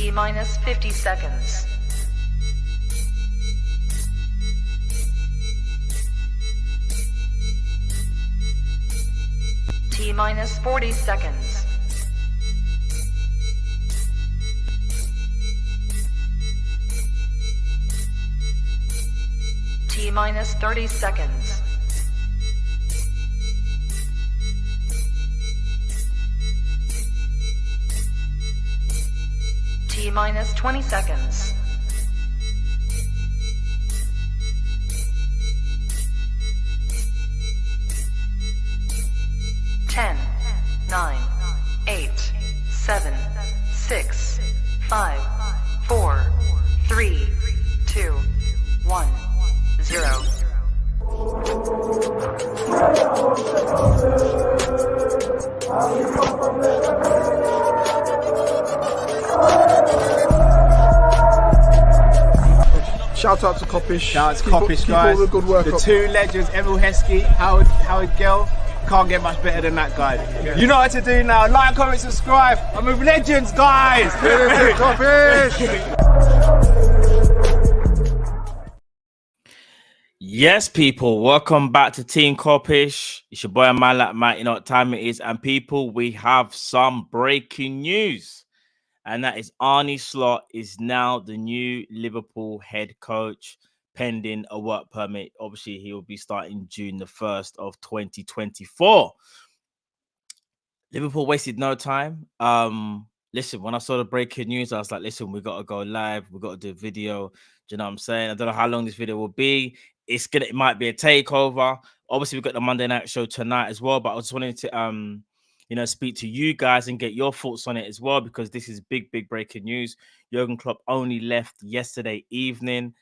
T minus 50 seconds. T minus 40 seconds. T minus 30 seconds. T minus 20 seconds. Ten, 9, 8, 7, 6, 5, 4, 3, 2, 1, 0. Shout out to Kop-Ish. Shout out to Kopish, keep guys. all the good work the up. two legends, Emil Heskey, Howard Gill. Can't get much better than that, guys. Yeah. You know what to do now. Like, comment, subscribe. I'm with legends, guys. Kop-Ish. Yes, people, welcome back to Team Kopish. It's your boy Man Like Matt. You know what time it is. And people, we have some breaking news. And that is Arne Slot is now the new Liverpool head coach, pending a work permit. Obviously, he will be starting June the 1st of 2024. Liverpool wasted no time. Listen, when I saw the breaking news, I was like, listen, we got to go live. We got to do a video. Do you know what I'm saying? I don't know how long this video will be. It might be a takeover. Obviously, we've got the Monday night show tonight as well. But I just wanted to speak to you guys and get your thoughts on it as well, because this is big breaking news. Jurgen Klopp only left yesterday evening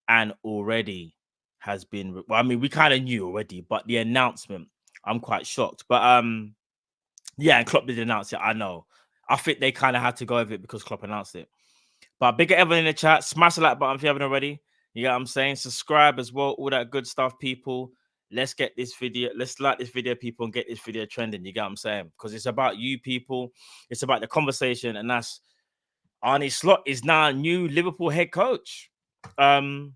and already has been, well, I mean, we kind of knew already, but the announcement, I'm quite shocked. But yeah, and Klopp did announce it, I know. I think they kind of had to go with it because Klopp announced it. But bigger everyone in the chat, smash the like button if you haven't already. You know what I'm saying? Subscribe as well, all that good stuff, people. Let's get this video, let's like this video, people, and get this video trending. You get what I'm saying? Because it's about you, people. It's about the conversation, and that's Arne Slot is now new Liverpool head coach. It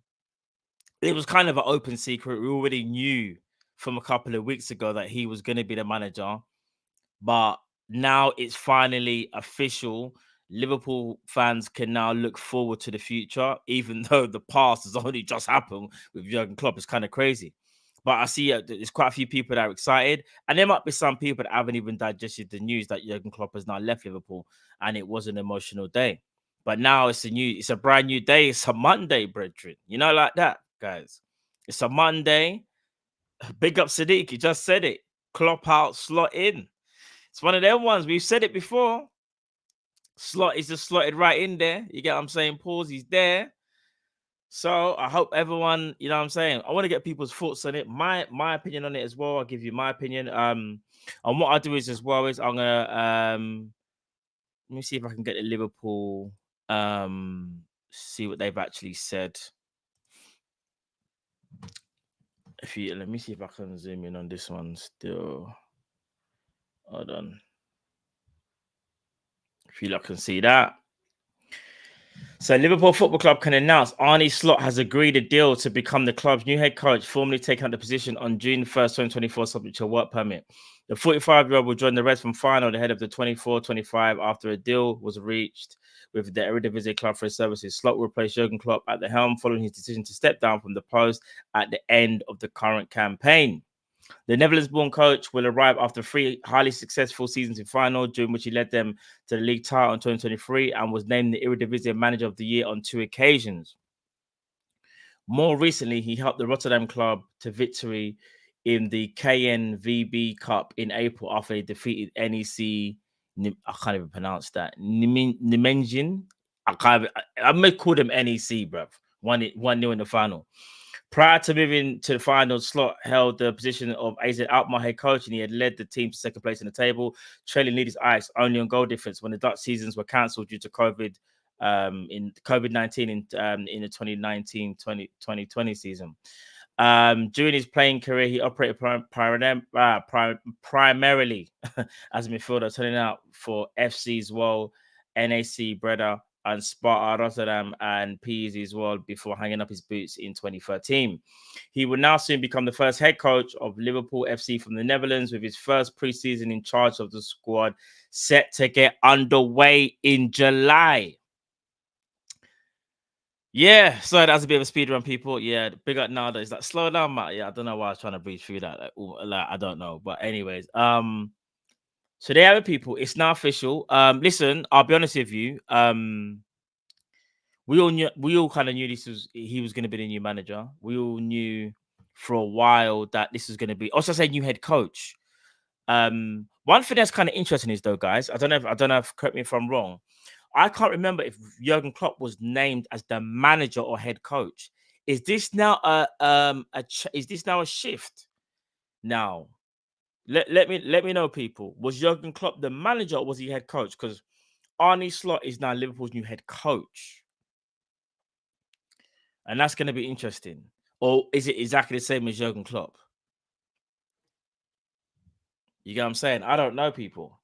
was kind of an open secret. We already knew from a couple of weeks ago that he was going to be the manager, but now it's finally official. Liverpool fans can now look forward to the future, even though the past has only just happened with Jurgen Klopp. It's kind of crazy. But I see there's quite a few people that are excited. And there might be some people that haven't even digested the news that Jurgen Klopp has now left Liverpool. And it was an emotional day. But now it's a brand new day. It's a Monday, brethren. You know, like that, guys. It's a Monday. Big up Sadiq. He just said it. Klopp out, Slot in. It's one of them ones. We've said it before. Slot is just slotted right in there. You get what I'm saying? Pause, he's there. So I hope everyone, you know what I'm saying? I want to get people's thoughts on it. My opinion on it as well. I'll give you my opinion. And what I do is as well is I'm gonna let me see if I can get the Liverpool see what they've actually said. Let me see if I can zoom in on this one still. Hold on. If you can see that. So Liverpool Football Club can announce Arne Slot has agreed a deal to become the club's new head coach, formally taking up the position on June 1st, 2024, subject to a work permit. The 45-year-old will join the Reds from final ahead of the 24-25 after a deal was reached with the Eredivisie club for his services. Slot will replace Jurgen Klopp at the helm following his decision to step down from the post at the end of the current campaign. The Netherlands-born coach will arrive after 3 highly successful seasons in final, during which he led them to the league title in 2023 and was named the Eredivisie Manager of the Year on 2 occasions. More recently, he helped the Rotterdam club to victory in the KNVB Cup in April after they defeated NEC. I can't even pronounce that. Nijmegen. I may call them NEC, bruv. 1-0 in the final. Prior to moving to the final, Slot held the position of AZ Alkmaar head coach, and he had led the team to second place in the table, trailing leaders Ajax only on goal difference when the Dutch seasons were cancelled due to COVID-19 in the 2019-2020 season. During his playing career, he operated primarily as a midfielder, turning out for FC Zwolle, NAC Breda, and Sparta Rotterdam and PSV as well before hanging up his boots in 2013. He will now soon become the first head coach of Liverpool FC from the Netherlands, with his first preseason in charge of the squad set to get underway in July. Yeah, so that's a bit of a speed run, people. Yeah, big up nowadays. Like, slow down, Matt. Yeah, I don't know why I was trying to breathe through that. Like, I don't know. But anyways, so there are it, people. It's now official. Listen, I'll be honest with you. We all kind of knew he was going to be the new manager. We all knew for a while that this was going to be, also say, new head coach. One thing that's kind of interesting is, though, guys, I don't know if correct me if I'm wrong. I can't remember if Jurgen Klopp was named as the manager or head coach. Is this now is this now a shift? Now, let me know, people. Was Jurgen Klopp the manager or was he head coach? Because Arne Slot is now Liverpool's new head coach, and that's going to be interesting. Or is it exactly the same as Jurgen Klopp? You get what I'm saying? I don't know, people.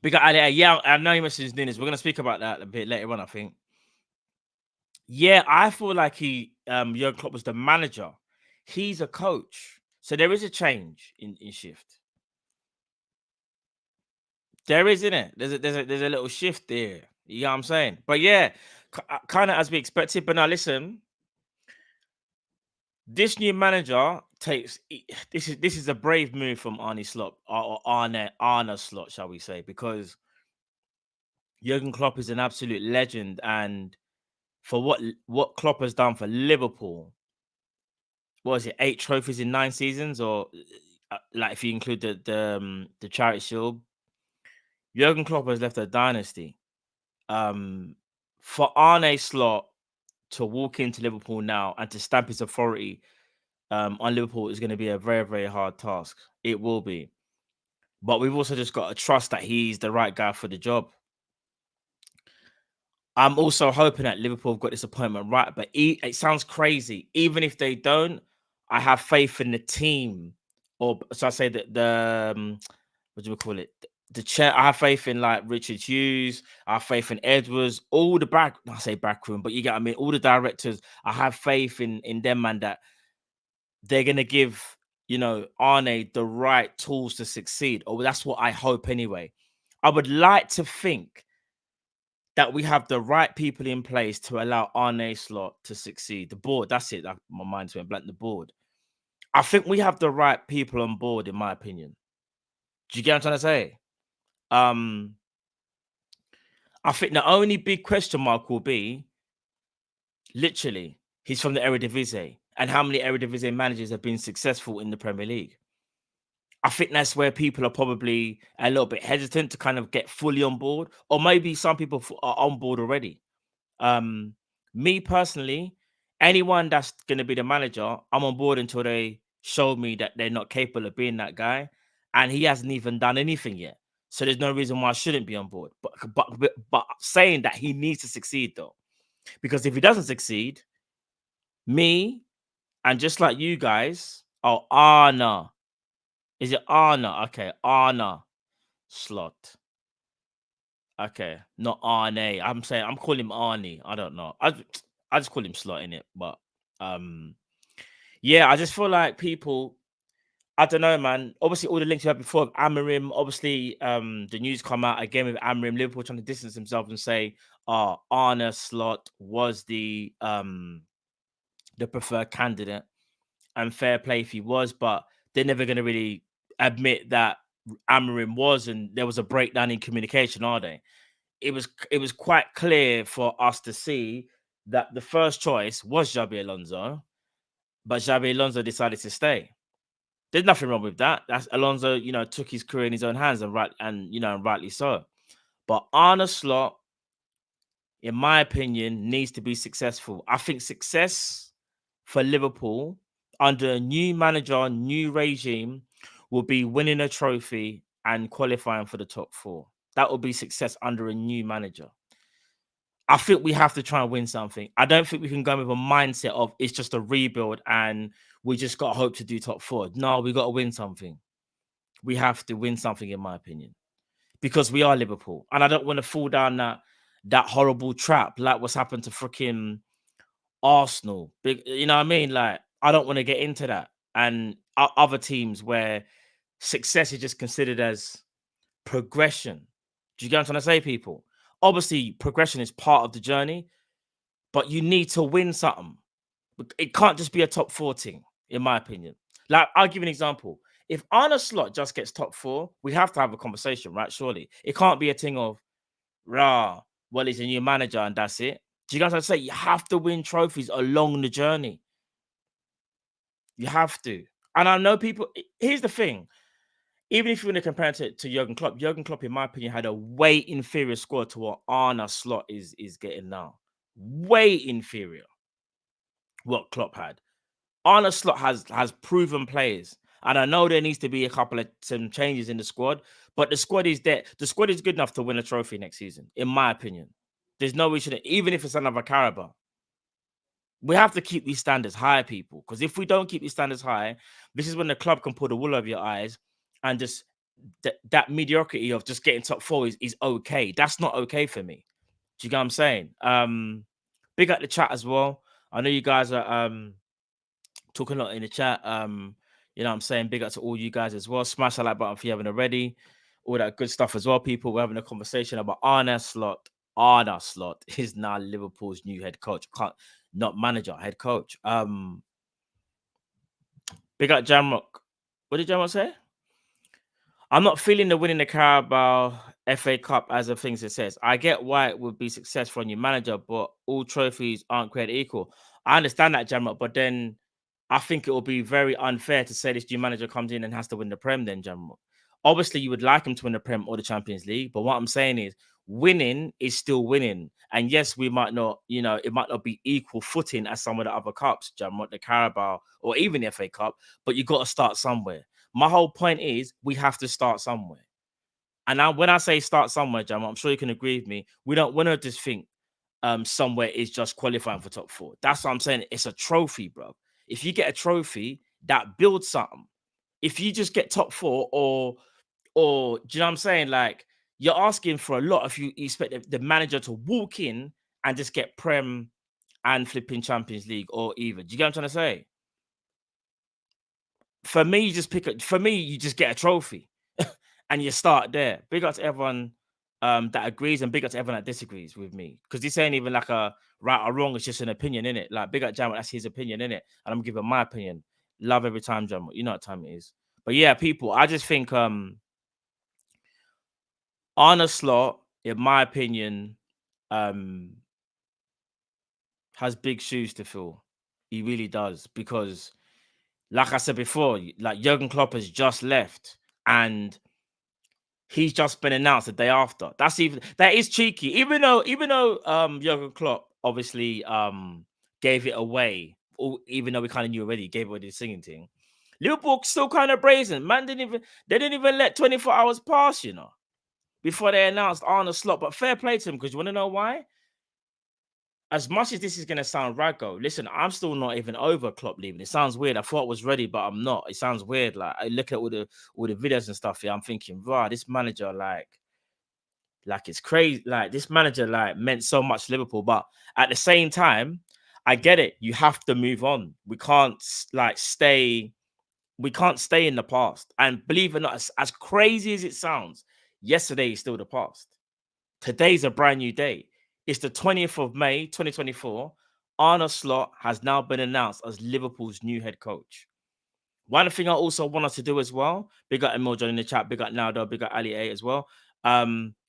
We got Ali. Yeah, I know you mentioned Nunes. We're gonna speak about that a bit later on, I think. Yeah, I feel like Jurgen Klopp was the manager. He's a coach, so there is a change in shift. There is, isn't it? There's a little shift there. You know what I'm saying? But yeah, kind of as we expected. But now listen, this new manager this is a brave move from Arne Slot or Arne Slot, shall we say? Because Jurgen Klopp is an absolute legend, and for what Klopp has done for Liverpool, what is it, 8 trophies in 9 seasons, or like if you include the Charity Shield, Jurgen Klopp has left a dynasty. For Arne Slot to walk into Liverpool now and to stamp his authority on Liverpool is going to be a very, very hard task. It will be. But we've also just got to trust that he's the right guy for the job. I'm also hoping that Liverpool have got this appointment right, but it sounds crazy. Even if they don't, I have faith in the team, or so I say that what do we call it? The chair. I have faith in like Richard Hughes. I have faith in Edwards. All the I say backroom, but you get what I mean. All the directors. I have faith in them, man. That they're gonna give Arne the right tools to succeed. Or that's what I hope anyway. I would like to think that we have the right people in place to allow Arne Slot to succeed. The board, that's it. My mind's went blank. The board. I think we have the right people on board, in my opinion. Do you get what I'm trying to say? I think the only big question mark will be, literally, he's from the Eredivisie, and how many Eredivisie managers have been successful in the Premier League? I think that's where people are probably a little bit hesitant to kind of get fully on board, or maybe some people are on board already. Me personally, anyone that's going to be the manager, I'm on board until they show me that they're not capable of being that guy, and he hasn't even done anything yet. So there's no reason why I shouldn't be on board. But saying that he needs to succeed though, because if he doesn't succeed, me and just like you guys, Arne. Is it Arne? Okay, Arne Slot. Okay, not Arne. I'm calling him Arnie. I don't know. I just call him Slot in it, but yeah, I just feel like people. I don't know, man. Obviously, all the links you had before of Amorim. Obviously, the news come out again with Amorim. Liverpool trying to distance themselves and say, Arne Slot was the preferred candidate, and fair play if he was, but they're never going to really admit that Amorim was, and there was a breakdown in communication, are they? It was quite clear for us to see that the first choice was Xabi Alonso, but Xabi Alonso decided to stay. There's nothing wrong with that. That's Alonso, took his career in his own hands, and rightly so. But Arne Slot, in my opinion, needs to be successful. I think success for Liverpool under a new manager, new regime, will be winning a trophy and qualifying for the top 4. That will be success under a new manager. I think we have to try and win something. I don't think we can go with a mindset of it's just a rebuild and we just got to hope to do top 4. No, we got to win something. We have to win something, in my opinion, because we are Liverpool, and I don't want to fall down that horrible trap like what's happened to freaking Arsenal. Big, you know what I mean? Like, I don't want to get into that, and other teams where success is just considered as progression. Do you get what I'm trying to say, people? Obviously, progression is part of the journey, but you need to win something. It can't just be a top 4 team, in my opinion. Like, I'll give you an example. If Arne Slot just gets top 4, we have to have a conversation, right? Surely. It can't be a thing of, rah, well, he's a new manager and that's it. Do you guys want to say you have to win trophies along the journey? You have to. And I know people, here's the thing. Even if you want to compare it to Jurgen Klopp, in my opinion, had a way inferior squad to what Arne Slot is getting now. Way inferior what Klopp had. Arne Slot has proven players. And I know there needs to be some changes in the squad, but the squad is there. The squad is good enough to win a trophy next season, in my opinion. There's no reason, even if it's another Carabao. We have to keep these standards high, people, because if we don't keep these standards high, this is when the club can pull the wool over your eyes and just that mediocrity of just getting top 4 is okay. That's not okay for me. Do you get what I'm saying? Big up the chat as well. I know you guys are talking a lot in the chat. You know what I'm saying? Big up to all you guys as well. Smash the like button if you haven't already. All that good stuff as well, people. We're having a conversation about Arne Slot. Arne Slot is now Liverpool's new head coach. Not manager, head coach. Big up Jamrock. What did Jamrock say? I'm not feeling the winning the Carabao FA Cup as of things it says. I get why it would be successful on your manager, but all trophies aren't created equal. I understand that, Jamrock, but then I think it will be very unfair to say this new manager comes in and has to win the Prem then, Jamrock. Obviously, you would like him to win the Prem or the Champions League, but what I'm saying is winning is still winning. And yes, we might not, it might not be equal footing as some of the other cups, Jamrock, the Carabao, or even the FA Cup, but you got to start somewhere. My whole point is we have to start somewhere. And now when I say start somewhere, Jam, I'm sure you can agree with me. We don't want to just think somewhere is just qualifying for top 4. That's what I'm saying. It's a trophy, bro. If you get a trophy, that builds something. If you just get top 4 or do you know what I'm saying? Like, you're asking for a lot if you expect the manager to walk in and just get Prem and flipping Champions League or even. Do you get what I'm trying to say? For me, you just you just get a trophy and you start there. Big up to everyone that agrees and big up to everyone that disagrees with me. Because this ain't even like a right or wrong, it's just an opinion, innit? Like, big up Jam, that's his opinion, innit? And I'm giving my opinion. Love every time, Jam. You know what time it is. But yeah, people, I just think Arne Slot, in my opinion, has big shoes to fill. He really does. Because like I said before, like Jurgen Klopp has just left and he's just been announced the day after. That is cheeky. Even though Jurgen Klopp obviously gave it away, or even though we kind of knew already, he gave away the singing thing. Liverpool still kind of brazen. Man they didn't even let 24 hours pass, before they announced Arne Slot. But fair play to him, because you want to know why? As much as this is going to sound raggo, listen, I'm still not even over Klopp leaving. It sounds weird. I thought I was ready, but I'm not. It sounds weird. Like, I look at all the videos and stuff here. I'm thinking, wow, this manager, like it's crazy. Like, this manager, meant so much to Liverpool. But at the same time, I get it. You have to move on. We can't stay. We can't stay in the past. And believe it or not, as crazy as it sounds, yesterday is still the past. Today's a brand new day. It's the 20th of May, 2024. Arne Slot has now been announced as Liverpool's new head coach. One thing I also want us to do as well, big up Emil John in the chat, big up Naldo, big up Ali A as well.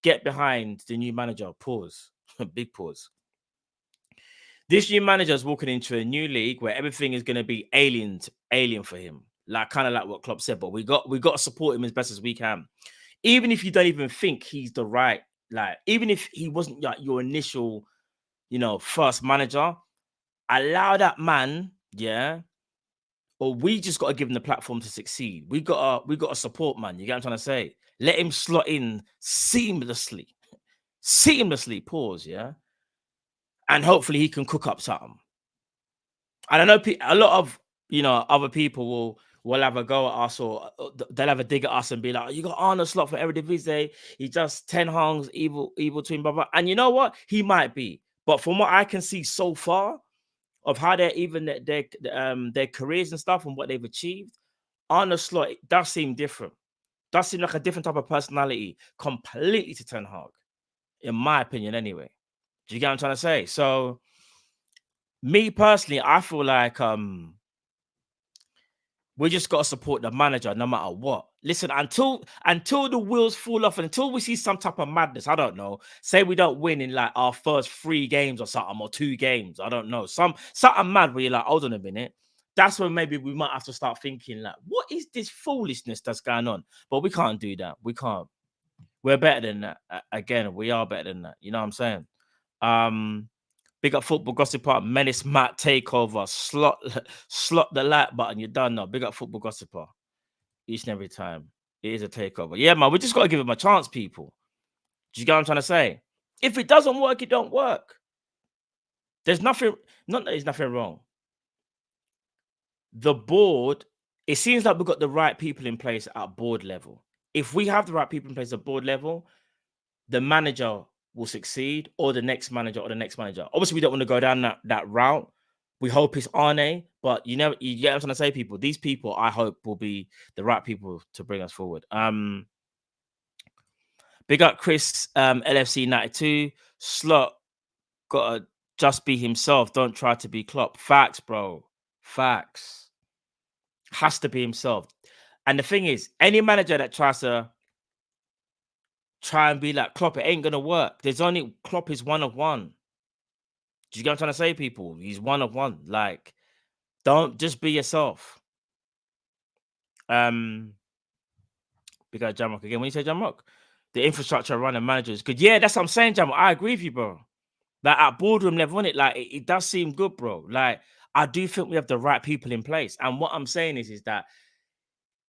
Get behind the new manager. Pause. Big pause. This new manager is walking into a new league where everything is going to be alien for him. Kind of like what Klopp said, but we got to support him as best as we can. Even if you don't even think he's the right, even if he wasn't your initial, first manager, allow that man, or we just got to give him the platform to succeed. We got to support, man. You get what I'm trying to say? Let him slot in seamlessly. Pause, yeah. and hopefully he can cook up something. And I know a lot of other people will have a go at us, or they'll have a dig at us and be like, "You got Arne Slot for Eredivisie. He just 10 hongs, evil twin, blah blah." And you know what? He might be, but from what I can see so far of how they're even their careers and stuff and what they've achieved, Arne Slot does seem different. Does seem like a different type of personality, completely to Ten Hag, in my opinion, anyway. Do you get what I'm trying to say? So, me personally, I feel like we just got to support the manager no matter what. Listen, until the wheels fall off and until we see some type of madness, I don't know. Say we don't win in like our first 3 games or something, or 2 games. I don't know. Something mad where you're like, hold on a minute. That's when maybe we might have to start thinking like, what is this foolishness that's going on? But we can't do that. We can't. We're better than that. Again, we are better than that. You know what I'm saying? Big up Football Gossip Part, Menace Matt Takeover, slot the like button. You're done now. Big up Football Gossiper. Each and every time. It is a takeover. Yeah, man, we just got to give him a chance, people. Do you get what I'm trying to say? If it doesn't work, it don't work. There's nothing, not that there's nothing wrong. The board, it seems like we've got the right people in place at board level. If we have the right people in place at board level, the manager will succeed, or the next manager, or the next manager. Obviously, we don't want to go down that route. We hope it's Arne, but you get what I'm trying to say, people. These people, I hope, will be the right people to bring us forward. Big up Chris, LFC 92. Slot gotta just be himself. Don't try to be Klopp. Facts, bro. Facts. Has to be himself. And the thing is, any manager that tries to try and be like Klopp, it ain't gonna work. There's only Klopp is one of one. Do you get what I'm trying to say, people? He's one of one. Like, don't just be yourself. Big up Jamrock again. When you say Jamrock, the infrastructure around the manager is good. Yeah, that's what I'm saying, Jamrock. I agree with you, bro. Like at boardroom level, it it does seem good, bro. Like, I do think we have the right people in place. And what I'm saying is that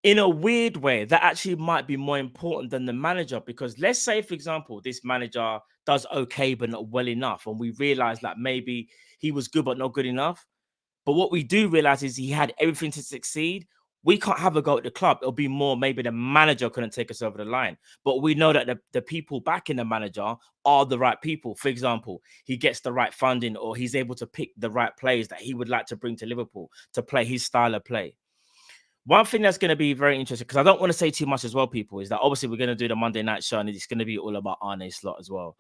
in a weird way, that actually might be more important than the manager. Because let's say, for example, this manager does okay, but not well enough. And we realize that maybe he was good, but not good enough. But what we do realize is he had everything to succeed. We can't have a go at the club. It'll be more maybe the manager couldn't take us over the line. But we know that the people backing the manager are the right people. For example, he gets the right funding, or he's able to pick the right players that he would like to bring to Liverpool to play his style of play. One thing that's going to be very interesting, because I don't want to say too much as well, people, is that obviously we're going to do the Monday night show, and it's going to be all about Arne Slot as well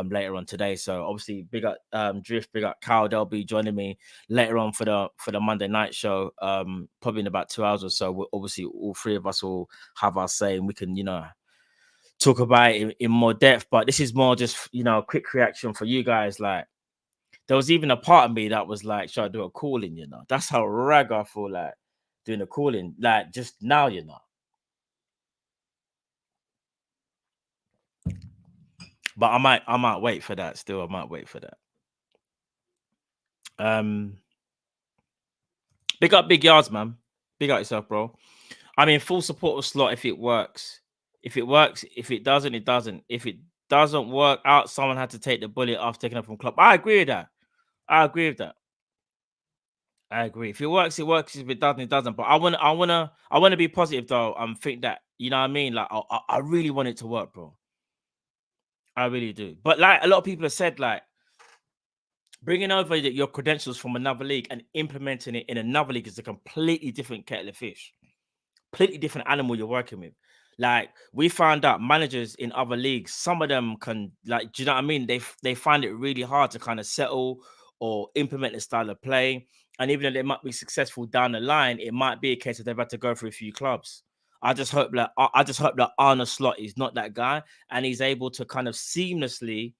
later on today. So obviously, big up Drift, big up Cal. They'll be joining me later on for the Monday night show, probably in about 2 hours or so. We'll, obviously, all 3 of us will have our say, and we can, talk about it in more depth. But this is more just, a quick reaction for you guys. Like, there was even a part of me that was like, should I do a call-in? That's how rag I feel like doing a call-in, like just now, But I might wait for that still. I might wait for that. Big up Big Yards, man. Big up yourself, bro. I'm in full support of Slot if it works. If it works, if it doesn't, it doesn't. If it doesn't work out, someone had to take the bullet after taking up from Klopp. I agree with that. I agree. If it works, it works. If it doesn't, it doesn't. But I wanna be positive though. Think that, you know what I mean? Like I really want it to work, bro. I really do. But like a lot of people have said, like bringing over your credentials from another league and implementing it in another league is a completely different kettle of fish, completely different animal you're working with. Like, we found out managers in other leagues, some of them can, like, do you know what I mean? They find it really hard to kind of settle or implement the style of play. And even though they might be successful down the line, it might be a case that they've had to go through a few clubs. I just hope that Arne Slot is not that guy, and he's able to kind of seamlessly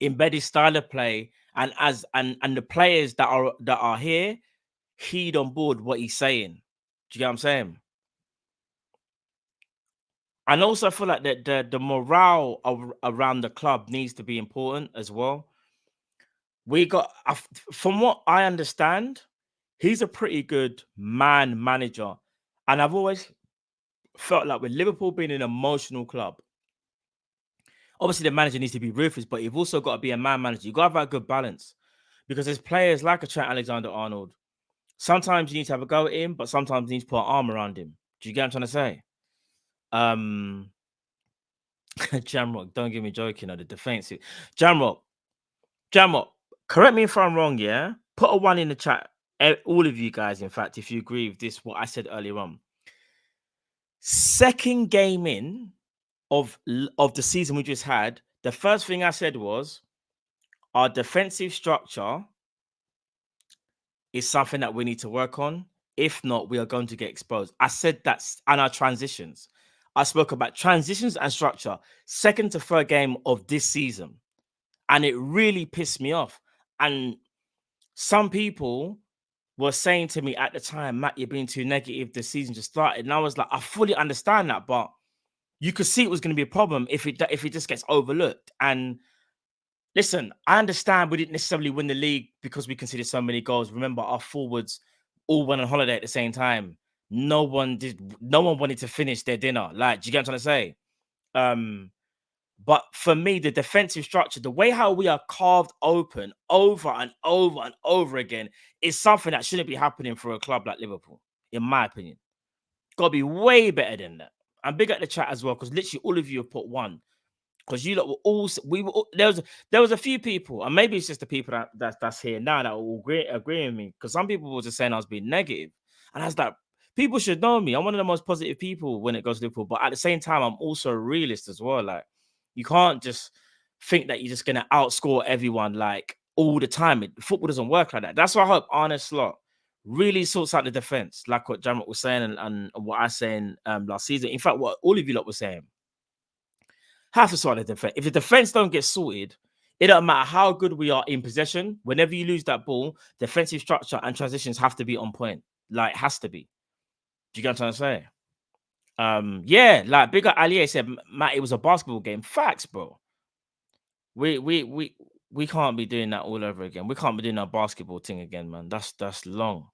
embed his style of play, and the players that are here heed on board what he's saying. Do you get what I'm saying? And also, I feel like the morale around the club needs to be important as well. From what I understand, he's a pretty good manager. And I've always felt like with Liverpool being an emotional club, Obviously, the manager needs to be ruthless, but you've also got to be a man manager. You got to have a good balance because there's players like a Trent Alexander-Arnold. Sometimes you need to have a go at him, but sometimes you need to put an arm around him. Do you get what I'm trying to say? Jamrock, don't get me joking. The defensive Jamrock, correct me if I'm wrong. Yeah, put a 1 in the chat. All of you guys, in fact, if you agree with this, what I said earlier on. Second game in of the season we just had, the first thing I said was our defensive structure is something that we need to work on. If not, we are going to get exposed. I said that, and our transitions. I spoke about transitions and structure, second to third game of this season. And it really pissed me off. And some people were saying to me at the time, Matt, you're being too negative. The season just started. And I was like, I fully understand that, but you could see it was going to be a problem if it just gets overlooked. And listen, I understand we didn't necessarily win the league because we conceded so many goals. Remember, our forwards all went on holiday at the same time. No one wanted to finish their dinner. Like, do you get what I'm trying to say? But for me, the defensive structure, the way how we are carved open over and over and over again is something that shouldn't be happening for a club like Liverpool, in my opinion. Got to be way better than that. And big at the chat as well, because literally all of you have put 1. Because you lot were all, there was a few people, and maybe it's just the people that's here now that will agree with me. Because some people were just saying I was being negative, and I was like, people should know me. I'm one of the most positive people when it goes to Liverpool, but at the same time, I'm also a realist as well. Like, you can't just think that you're just gonna outscore everyone like all the time. Football doesn't work like that. That's why I hope Arne Slot really sorts out the defense, like what Jamrock was saying and what I was saying last season. In fact, what all of you lot were saying. Have to sort the defense. If the defense don't get sorted, it don't matter how good we are in possession. Whenever you lose that ball, defensive structure and transitions have to be on point. Like, has to be. Do you get what I'm trying to say? Yeah, like Big Ali said, Matt, it was a basketball game. Facts, bro. We can't be doing that all over again. We can't be doing that basketball thing again, man. That's long.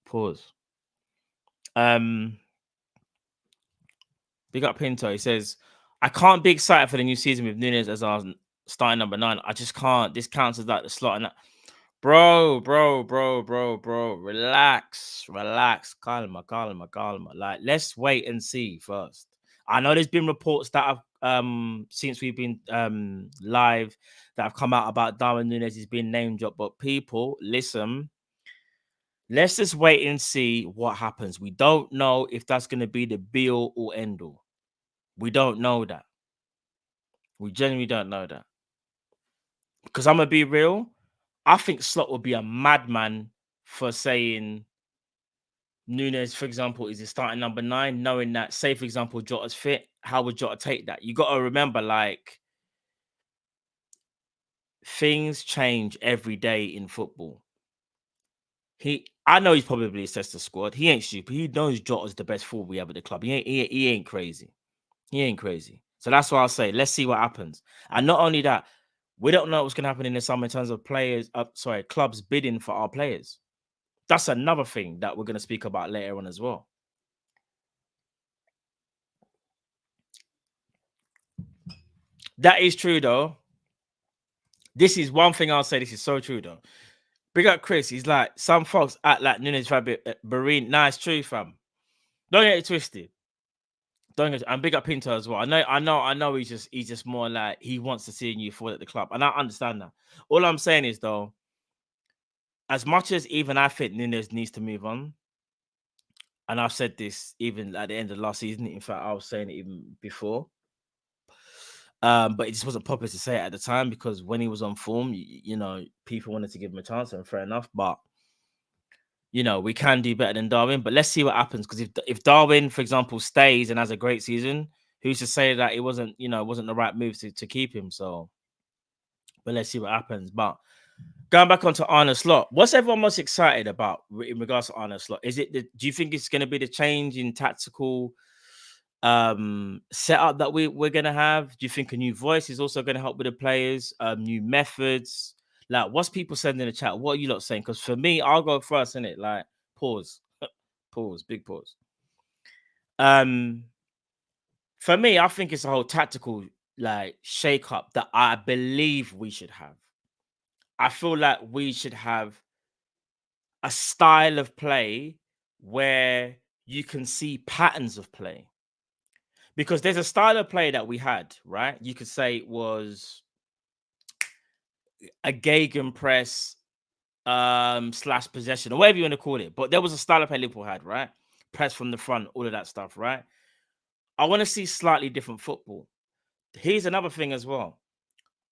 Pause. Big up Pinto. He says, I can't be excited for the new season with Nunes as our starting number 9. I just can't. This counts as like the slot. And that. Bro. Relax. Calma. Like, let's wait and see first. I know there's been reports that have since we've been live that have come out about Darwin Nunes is being name dropped. But people, listen. Let's just wait and see what happens. We don't know if that's going to be the be-all or end-all. We don't know that. We genuinely don't know that. Because I'm going to be real. I think Slot would be a madman for saying Nunes, for example, is his starting number 9, knowing that, say, for example, Jota's fit. How would Jota take that? You got to remember, like, things change every day in football. I know he's probably assessed the squad. He ain't stupid. He knows Jota's the best forward we have at the club. He ain't crazy. He ain't crazy. So that's why I'll say, let's see what happens. And not only that, we don't know what's going to happen in the summer in terms of clubs bidding for our players. That's another thing that we're going to speak about later on as well. That is true, though. This is one thing I'll say. This is so true, though. Big up Chris. He's like, some folks act like Nunes Barine. Nah, it's true, fam. Don't get it twisted. And big up Pinto as well. I know he's just more like he wants to see you forward at the club. And I understand that. All I'm saying is, though, as much as even I think Nunes needs to move on, and I've said this even at the end of last season. In fact, I was saying it even before. But it just wasn't popular to say it at the time because when he was on form, you know, people wanted to give him a chance, and fair enough. But you know, we can do better than Darwin. But let's see what happens, because if Darwin, for example, stays and has a great season, who's to say that it wasn't the right move to keep him? So, but let's see what happens. But going back onto Arne Slot, what's everyone most excited about in regards to Arne Slot? Is it do you think it's going to be the change in tactical setup that we're gonna have? Do you think a new voice is also going to help with the players, new methods? Like, what's people saying in the chat? What are you lot saying? Because for me, I'll go first, innit? Like, pause big pause. For me, I think it's a whole tactical like shake up that I believe we should have. I feel like we should have a style of play where you can see patterns of play. Because there's a style of play that we had, right? You could say it was a gegenpress slash possession, or whatever you want to call it. But there was a style of play Liverpool had, right? Press from the front, all of that stuff, right? I want to see slightly different football. Here's another thing as well.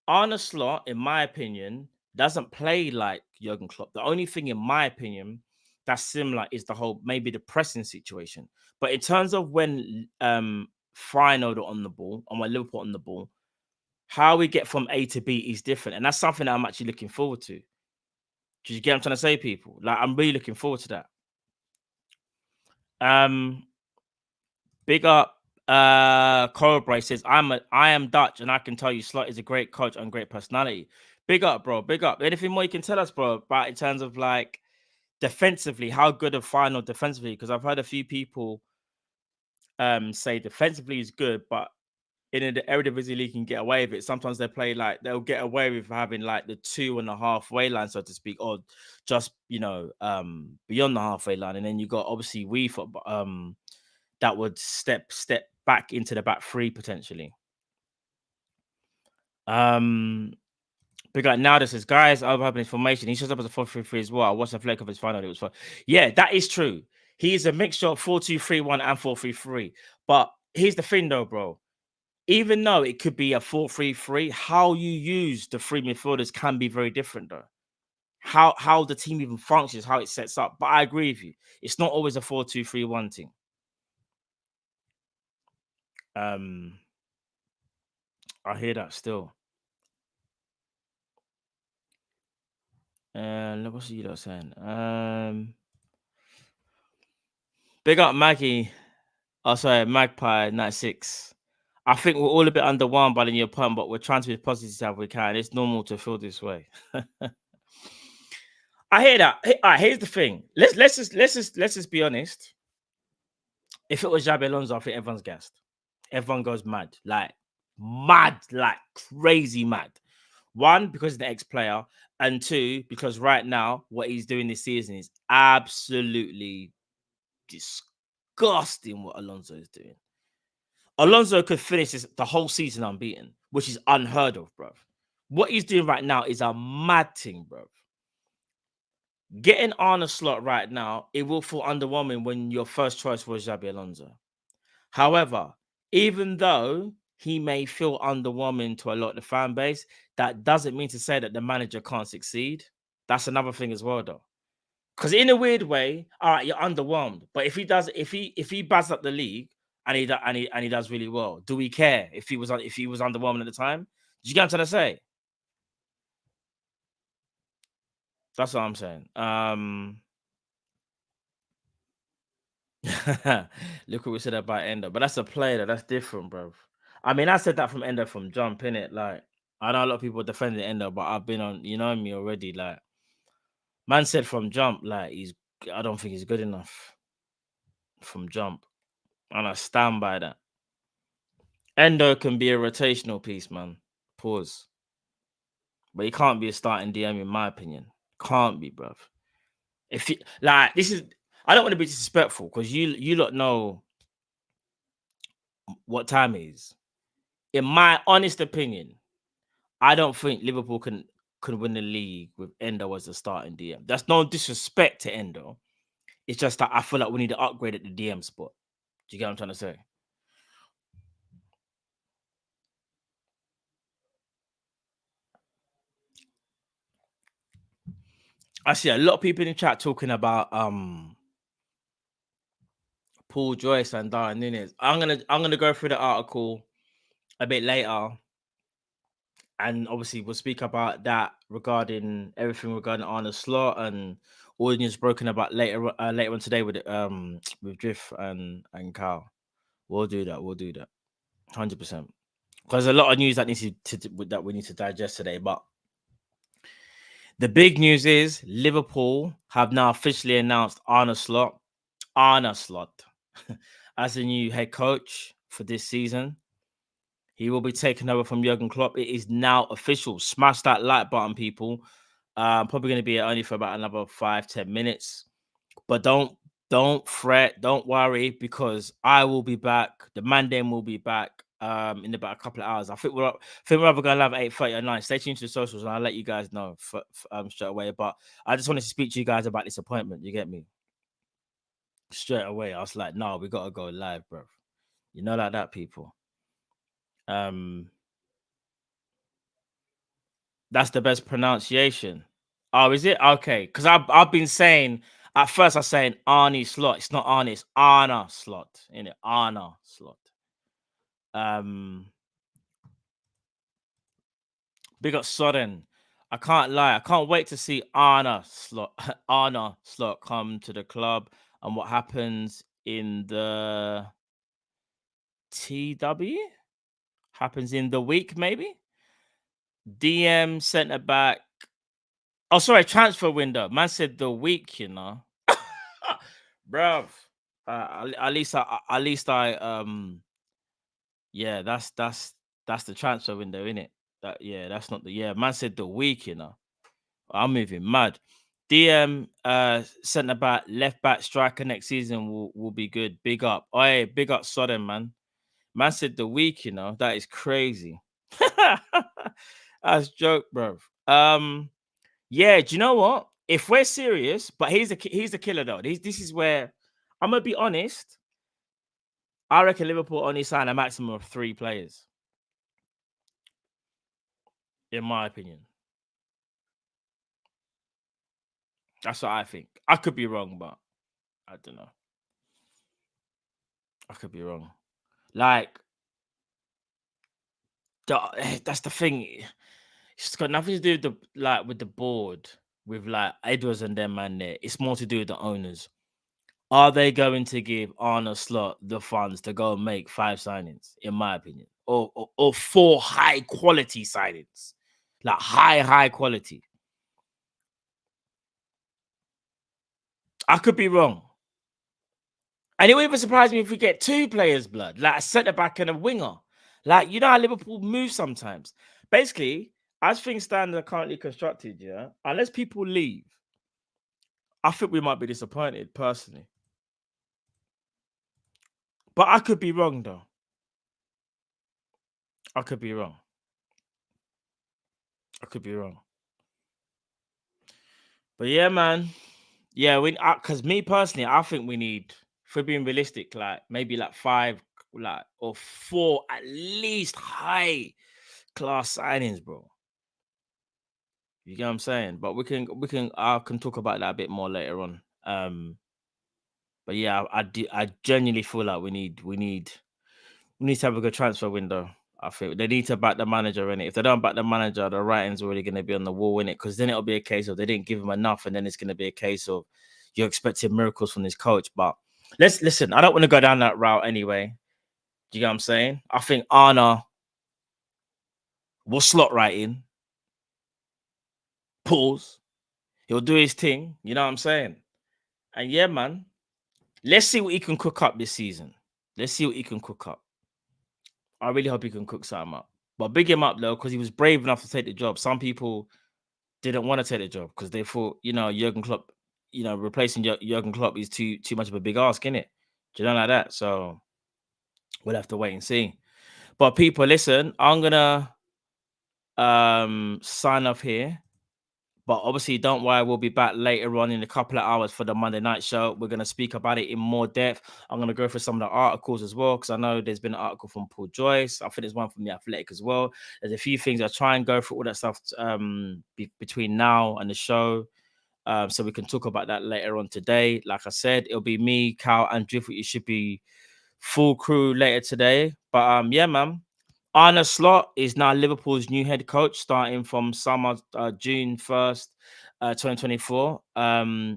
Arne Slot, in my opinion, doesn't play like Jurgen Klopp. The only thing, in my opinion, that's similar is the whole maybe the pressing situation. But in terms of when Feyenoord are on the ball and when Liverpool on the ball, how we get from A to B is different, and that's something that I'm actually looking forward to. Do you get what I'm trying to say, people? Like, I'm really looking forward to that. Big up. Cobra says, I am Dutch, and I can tell you Slot is a great coach and great personality. Big up, bro. Big up. Anything more you can tell us, bro, about in terms of like defensively, how good of final defensively? Because I've heard a few people say defensively is good, but in the Eredivisie League can get away with it. Sometimes they play like they'll get away with having like the 2.5 way line, so to speak, or just beyond the halfway line. And then you got obviously that would step back into the back three potentially. Big like now this says, guys, I've had information. He shows up as a 4-3-3 as well. I watched the flick of his final. It was fun. Yeah, that is true. He's a mixture of 4-2-3-1 and 4-3-3. But here's the thing though, bro. Even though it could be a 4-3-3, how you use the three midfielders can be very different though. How the team even functions, how it sets up. But I agree with you. It's not always a 4-2-3-1 thing. I hear that still. What's you lot saying? Big up Maggie. Oh, sorry, Magpie 96. I think we're all a bit underwhelmed by the new opponent, but we're trying to be as positive as we can. It's normal to feel this way. I hear that. All right, here's the thing. Let's just be honest. If it was Xabi Alonso, I think everyone's gassed. Everyone goes mad, like crazy mad. One, because of the ex-player, and two, because right now what he's doing this season is absolutely disgusting. What Alonso is doing. Alonso could finish the whole season unbeaten, which is unheard of, bro. What he's doing right now is a mad thing, bro. Getting Arne Slot right now, it will feel underwhelming when your first choice was Xabi Alonso. However, even though he may feel underwhelming to a lot of the fan base, that doesn't mean to say that the manager can't succeed. That's another thing as well, though. Because in a weird way, all right, you're underwhelmed. But if he buzz up the league and he does really well, do we care if he was underwhelming at the time? Do you get what I'm trying to say? That's what I'm saying. Look what we said about Endo, but that's a player that's different, bro. I mean, I said that from Endo from jump, innit? Like, I know a lot of people defending Endo, but I've been on, you know me already. Like, man said from jump, like I don't think he's good enough from jump, and I stand by that. Endo can be a rotational piece, man. Pause. But he can't be a starting DM, in my opinion. Can't be, bruv. If you like, this is. I don't want to be disrespectful because you lot know what time it is. In my honest opinion, I don't think Liverpool can win the league with Endo as a starting DM. That's no disrespect to Endo. It's just that I feel like we need to upgrade at the DM spot. Do you get what I'm trying to say? I see a lot of people in the chat talking about Paul Joyce and Darren Nunes. I'm gonna go through the article a bit later, and obviously we'll speak about that regarding everything regarding Arne Slot and all the news broken about later on today with Drift and Cal. We'll do that. 100%. Because there's a lot of news that that we need to digest today. But the big news is Liverpool have now officially announced Arne Slot as the new head coach for this season. He will be taking over from Jurgen Klopp. It is now official. Smash that like button, people. Probably going to be only for about another 5-10 minutes. But don't fret, don't worry, because I will be back. The Mandem will be back in about a couple of hours. I think we're either going to have 8:30 or 9. Stay tuned to the socials, and I'll let you guys know straight away. But I just wanted to speak to you guys about this appointment. You get me? Straight away, I was like, no, we got to go live, bro. You know, like that, people. That's the best pronunciation. Oh, is it? Okay. Because I've been saying, at first I was saying Arne Slot. It's not Arne, it's Arne Slot. Innit? Arne Slot. Big up Soden. I can't lie. I can't wait to see Arne Slot come to the club and what happens in the TW happens in the week, maybe. DM centre back. Oh, sorry, transfer window. Man said the week, you know. Bruv. At least I yeah, that's the transfer window, innit? That's not the man said the week, you know. I'm moving mad. DM centre back, left back, striker next season will be good. Big up. Oh, hey, big up Sodden, man. Man said the week, you know. That is crazy. That's joke, bro. Yeah, do you know what? If we're serious, but he's the killer though. This is where I'm gonna be honest. I reckon Liverpool only sign a maximum of 3 players, in my opinion. That's what I think. I could be wrong, but I don't know. I could be wrong. Like, that's the thing. It's got nothing to do with the board, with like Edwards and them man there. It's more to do with the owners. Are they going to give Arne Slot the funds to go and make 5 signings, in my opinion, or 4 high quality signings, like high quality? I could be wrong. And it would even surprise me if we get 2 players, blood, like a centre back and a winger. Like, you know how Liverpool move sometimes. Basically, as things stand are currently constructed, yeah, unless people leave, I think we might be disappointed personally. But I could be wrong, though. I could be wrong. But yeah, man. Yeah, because me personally, I think we need, for being realistic, like maybe like 5, like or 4 at least high class signings, bro. You get what I'm saying? But I can talk about that a bit more later on. But yeah, I genuinely feel like we need to have a good transfer window. I think they need to back the manager in it. If they don't back the manager, the writing's already going to be on the wall in it. Because then it'll be a case of they didn't give him enough, and then it's going to be a case of you're expecting miracles from this coach. But listen. I don't want to go down that route anyway. Do you get what I'm saying? I think Arne will slot right in. Pause. He'll do his thing. You know what I'm saying? And yeah, man. Let's see what he can cook up this season. I really hope he can cook something up. But big him up, though, because he was brave enough to take the job. Some people didn't want to take the job because they thought, Jurgen Klopp, replacing Jurgen Klopp is too much of a big ask, innit? Do you know, like that? So we'll have to wait and see. But people, listen, I'm going to sign off here. But obviously, don't worry, we'll be back later on in a couple of hours for the Monday night show. We're going to speak about it in more depth. I'm going to go through some of the articles as well, because I know there's been an article from Paul Joyce. I think there's one from The Athletic as well. There's a few things. I'll try and go through all that stuff between now and the show, so we can talk about that later on today. Like I said, it'll be me, Cal, and Drift. It should be full crew later today. But yeah, man. Arne Slot is now Liverpool's new head coach, starting from summer, June 1st, 2024,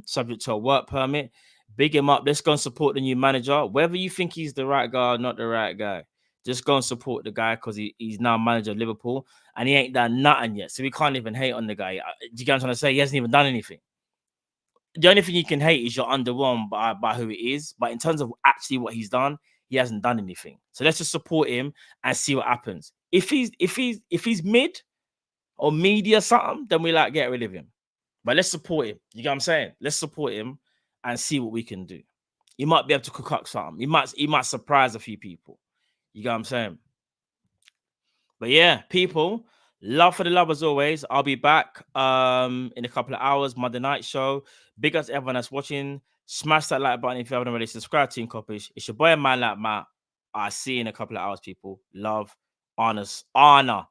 subject to a work permit. Big him up. Let's go and support the new manager. Whether you think he's the right guy or not the right guy, just go and support the guy because he's now manager of Liverpool and he ain't done nothing yet. So we can't even hate on the guy. Do you get what I'm trying to say? He hasn't even done anything. The only thing you can hate is you're underwhelmed by who it is. But in terms of actually what he's done, he hasn't done anything. So let's just support him and see what happens. If he's mid or media something, then we like get rid of him. But let's support him. You get what I'm saying? Let's support him and see what we can do. He might be able to cook up something. He might surprise a few people. You get what I'm saying? But yeah, people, love for the love as always. I'll be back in a couple of hours, Monday night show. Big ups to everyone that's watching. Smash that like button if you haven't already. Subscribe to Kopish. It's your boy, man like Matt. I'll see you in a couple of hours, people. Love. Arne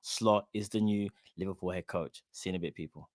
Slot is the new Liverpool head coach. See you in a bit, people.